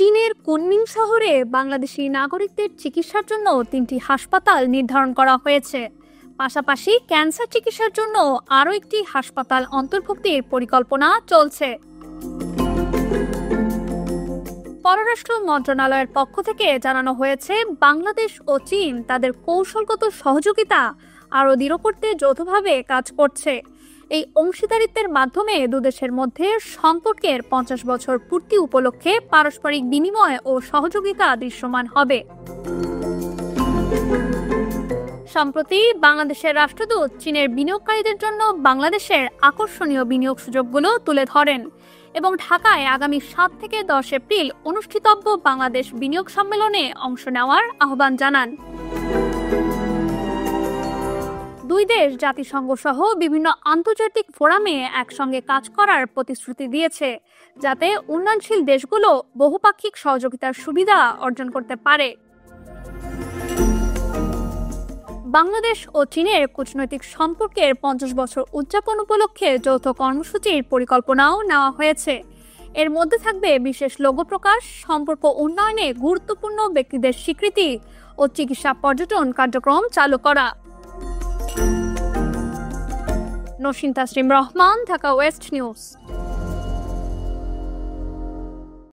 চীনের কুনমিং শহরে বাংলাদেশি নাগরিকদের চিকিৎসার জন্য 3টি হাসপাতাল নির্ধারণ করা হয়েছে। পাশাপাশি ক্যান্সার চিকিৎসার জন্য আরও একটি হাসপাতাল অন্তর্ভুক্তির পরিকল্পনা চলছে। পররাষ্ট্র মন্ত্রণালয়ের পক্ষ থেকে জানানো হয়েছে, বাংলাদেশ ও চীন তাদের কৌশলগত সহযোগিতা আরও দৃঢ় করতে যৌথভাবে কাজ করছে। এই অংশীদারিত্বের মাধ্যমে দুদেশের মধ্যে সম্পর্কের 50 বছর পূর্তি উপলক্ষে পারস্পরিক বিনিময় ও সহযোগিতা দৃশ্যমান হবে। সম্প্রতি বাংলাদেশের রাষ্ট্রদূত চীনের বিনিয়োগকারীদের জন্য বাংলাদেশের আকর্ষণীয় বিনিয়োগ সুযোগগুলো তুলে ধরেন এবং ঢাকায় আগামী 7 থেকে 10 এপ্রিল অনুষ্ঠিতব্য বাংলাদেশ বিনিয়োগ সম্মেলনে অংশ নেওয়ার আহ্বান জানান। দুই দেশ জাতিসংঘ সহ বিভিন্ন আন্তর্জাতিক ফোরামে একসঙ্গে কাজ করার প্রতিশ্রুতি দিয়েছে, যাতে উন্নয়নশীল দেশগুলো বহুপাক্ষিক সহযোগিতার সুবিধা অর্জন করতে পারে। বাংলাদেশ ও চীনের কূটনৈতিক সম্পর্কের 50 বছর উদযাপন উপলক্ষে যৌথ কর্মসূচির পরিকল্পনাও নেওয়া হয়েছে। এর মধ্যে থাকবে বিশেষ লোগো প্রকাশ, সম্পর্ক উন্নয়নে গুরুত্বপূর্ণ ব্যক্তিদের স্বীকৃতি ও চিকিৎসা পর্যটন কার্যক্রম চালু করা। Naushin তাসরিম Rahman, Dhaka West news.